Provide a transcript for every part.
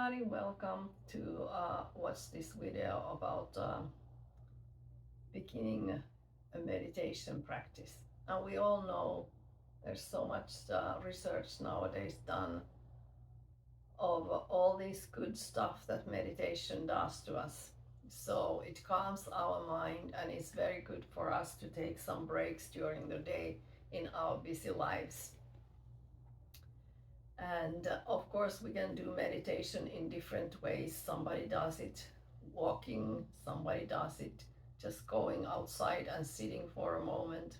everybody, welcome to watch this video about beginning a meditation practice. And we all know there's so much research nowadays done of all this good stuff that meditation does to us. So it calms our mind, and it's very good for us to take some breaks during the day in our busy lives. And of course, we can do meditation in different ways. Somebody does it walking, somebody does it just going outside and sitting for a moment.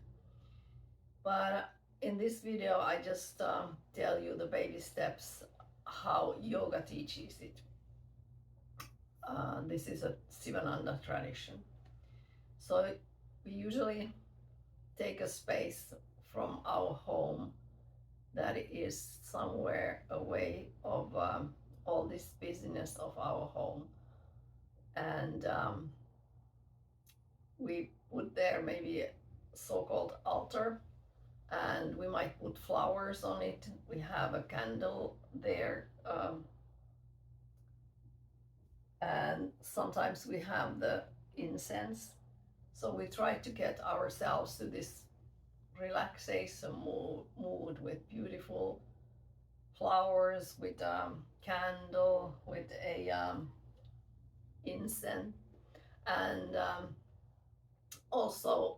But in this video, I just tell you the baby steps how yoga teaches it. This is a Sivananda tradition. So we usually take a space from our home that is somewhere away of all this busyness of our home. And we put there maybe a so-called altar, and we might put flowers on it. We have a candle there, and sometimes we have the incense. So we try to get ourselves to this relaxation mood with beautiful flowers, with candle, with a incense. And also,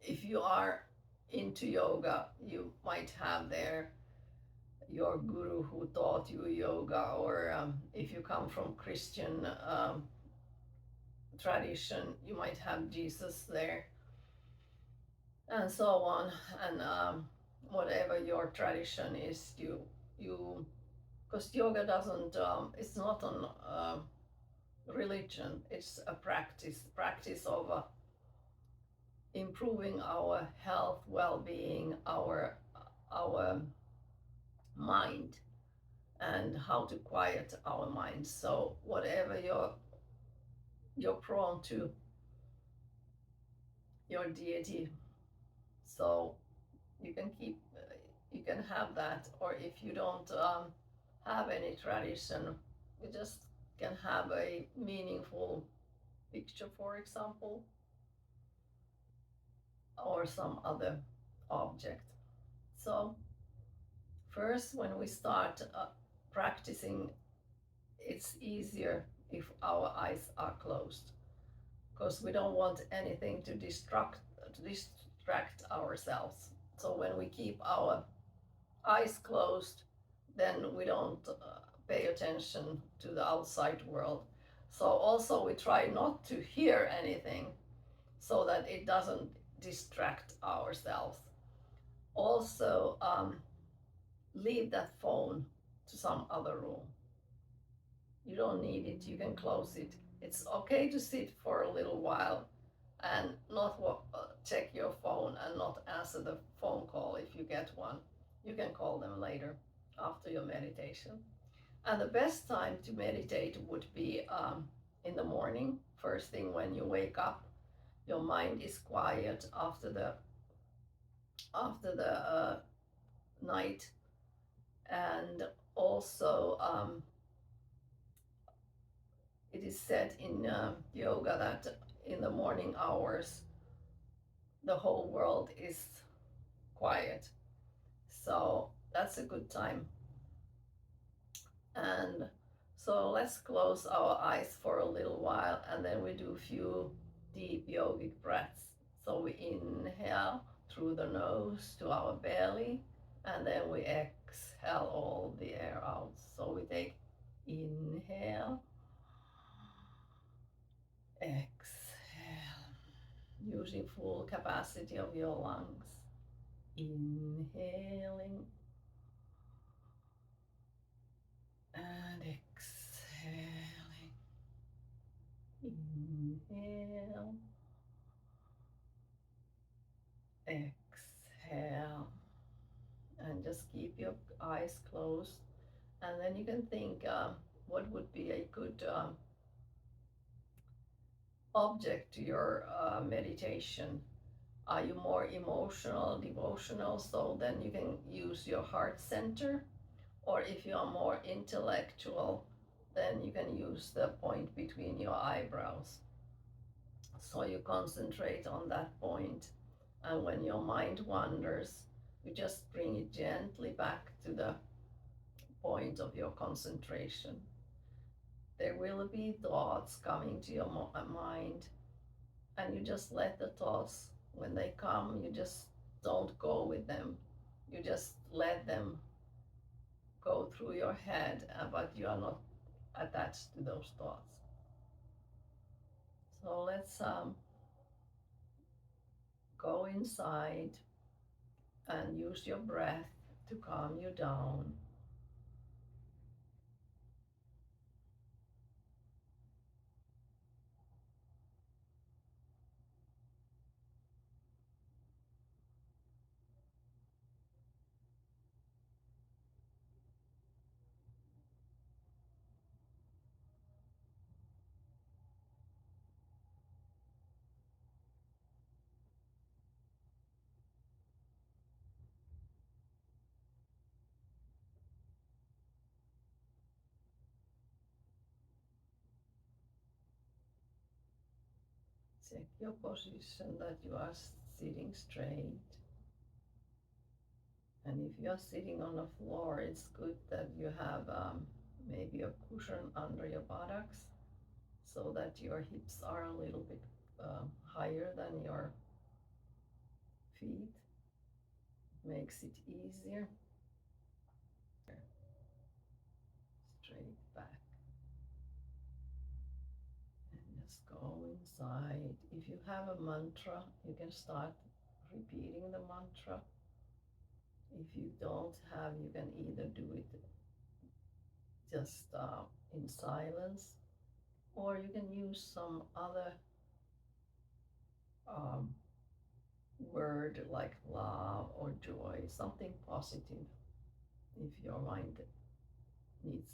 if you are into yoga, you might have there your guru who taught you yoga, or if you come from Christian tradition, you might have Jesus there, and so on. And whatever your tradition is, you because yoga doesn't it's not an religion, it's a practice of improving our health, well-being, our mind, and how to quiet our mind. So whatever you're prone to, your deity, so you can have that. Or if you don't have any tradition, you just can have a meaningful picture, for example, or some other object. So first, when we start practicing, it's easier if our eyes are closed, because we don't want anything to distract ourselves. So when we keep our eyes closed, then we don't pay attention to the outside world. So also we try not to hear anything, so that it doesn't distract ourselves. Also, leave that phone to some other room. You don't need it, you can close it. It's okay to sit for a little while and not check your phone and not answer the phone call if you get one. You can call them later after your meditation. And the best time to meditate would be in the morning, first thing when you wake up. Your mind is quiet after the night. And also it is said in yoga that in the morning hours the whole world is quiet, so that's a good time. And so let's close our eyes for a little while, and then we do a few deep yogic breaths. So we inhale through the nose to our belly, and then we exhale all the air out. So we take inhale, exhale, using full capacity of your lungs. Inhaling and exhaling. Inhale, exhale, and just keep your eyes closed. And then you can think what would be a good object to your meditation. Are you more emotional, devotional? So then you can use your heart center. Or if you are more intellectual, then you can use the point between your eyebrows. So you concentrate on that point, and when your mind wanders, you just bring it gently back to the point of your concentration. There will be thoughts coming to your mind, and you just let the thoughts, when they come, you just don't go with them. You just let them go through your head, but you are not attached to those thoughts. So let's go inside and use your breath to calm you down. Check your position, that you are sitting straight. And if you are sitting on the floor, it's good that you have maybe a cushion under your buttocks, so that your hips are a little bit higher than your feet. Makes it easier. Straight back. And just go inside. If you have a mantra, you can start repeating the mantra. If you don't have, you can either do it just in silence, or you can use some other um, word like love or joy, something positive, if your mind needs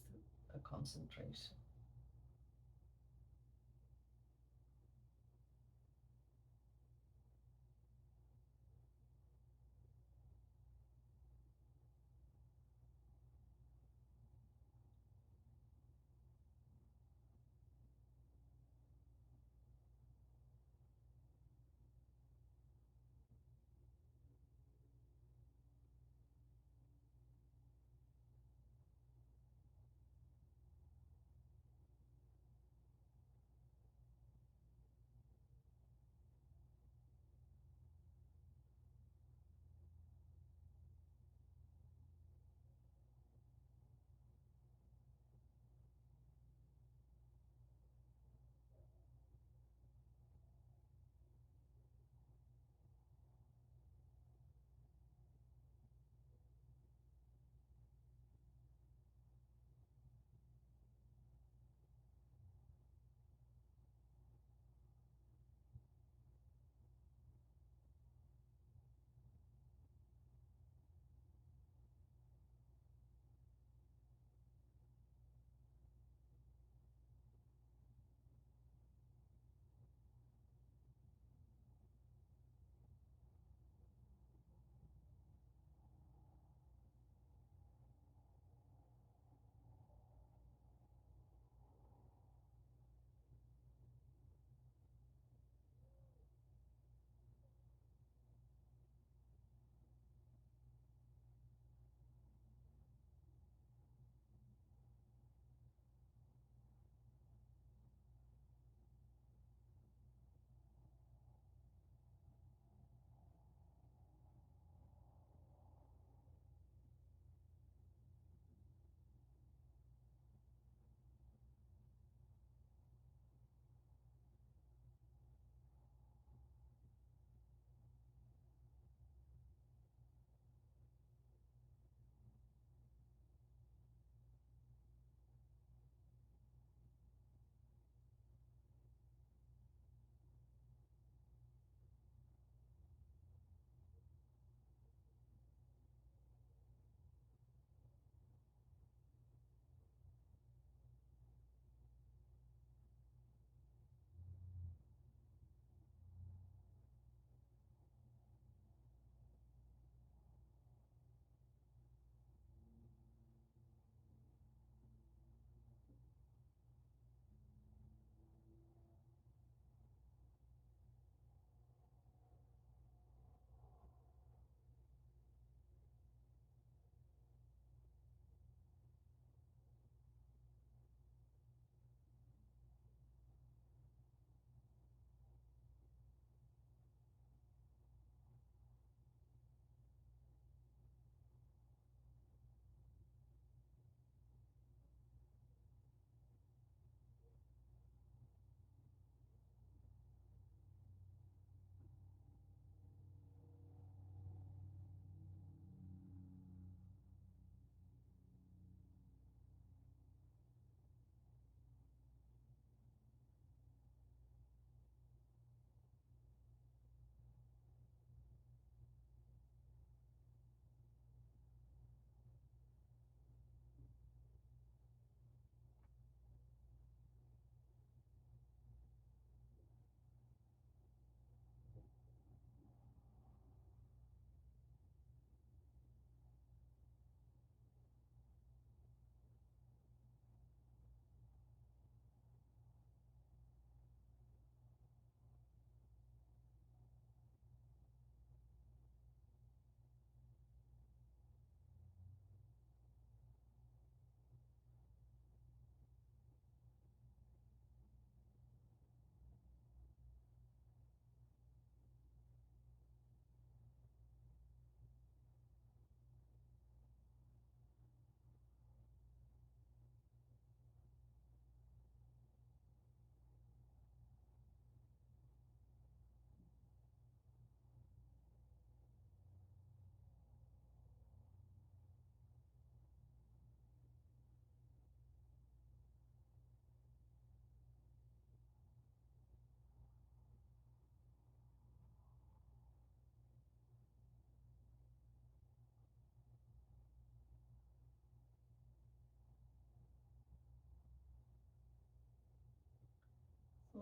a concentration.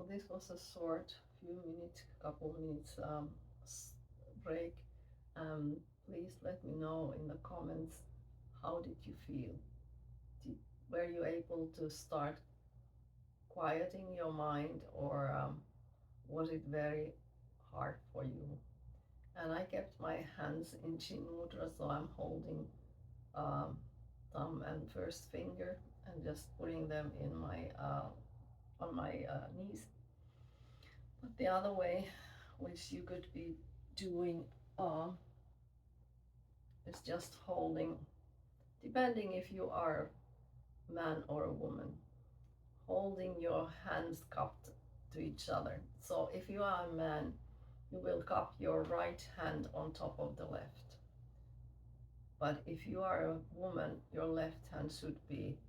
So this was a short couple minutes break. Please let me know in the comments, how did you feel? Were you able to start quieting your mind, or was it very hard for you? And I kept my hands in Chin Mudra, so I'm holding thumb and first finger and just putting them in my on my knees. But the other way, which you could be doing, is just holding, depending if you are a man or a woman, holding your hands cupped to each other. So if you are a man, you will cup your right hand on top of the left. But if you are a woman, your left hand should be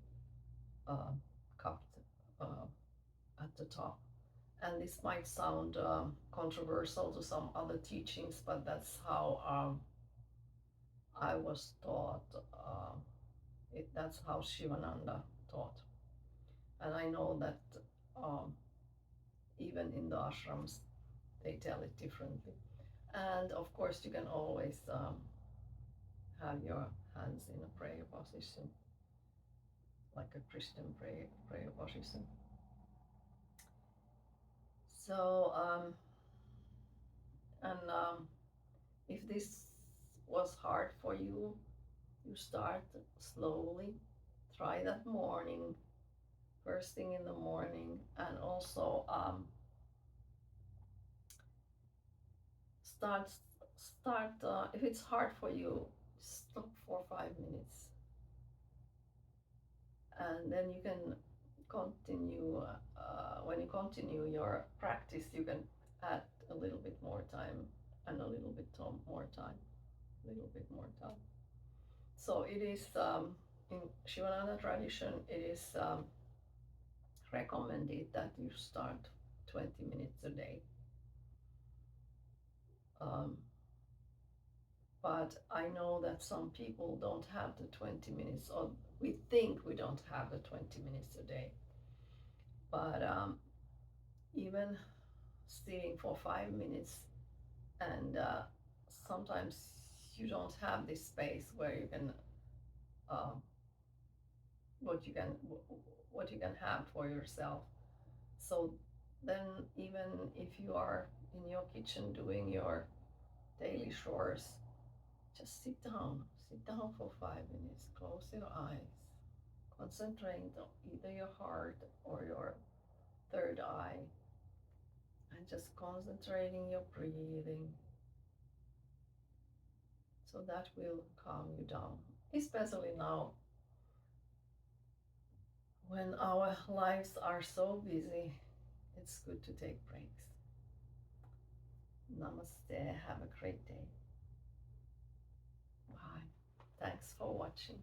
cupped at the top. And this might sound controversial to some other teachings, but that's how I was taught. That's how Shivananda taught. And I know that even in the ashrams, they tell it differently. And of course, you can always have your hands in a prayer position, like a Christian prayer position. So, if this was hard for you, you start slowly. Try that morning, first thing in the morning, and also start. If it's hard for you, stop for 5 minutes, and then you can continue. When you continue your practice, you can add a little bit more time and a little bit more time, a little bit more time. So it is in Shivananda tradition, it is recommended that you start 20 minutes a day. But I know that some people don't have the 20 minutes, or we think we don't have the 20 minutes a day. But even sitting for 5 minutes, and sometimes you don't have this space where you can what you can have for yourself. So then, even if you are in your kitchen doing your daily chores, just sit down for 5 minutes, close your eyes, concentrate on either your heart or your third eye, and just concentrating your breathing. So that will calm you down, especially now when our lives are so busy. It's good to take breaks. Namaste, have a great day. Bye. Thanks for watching.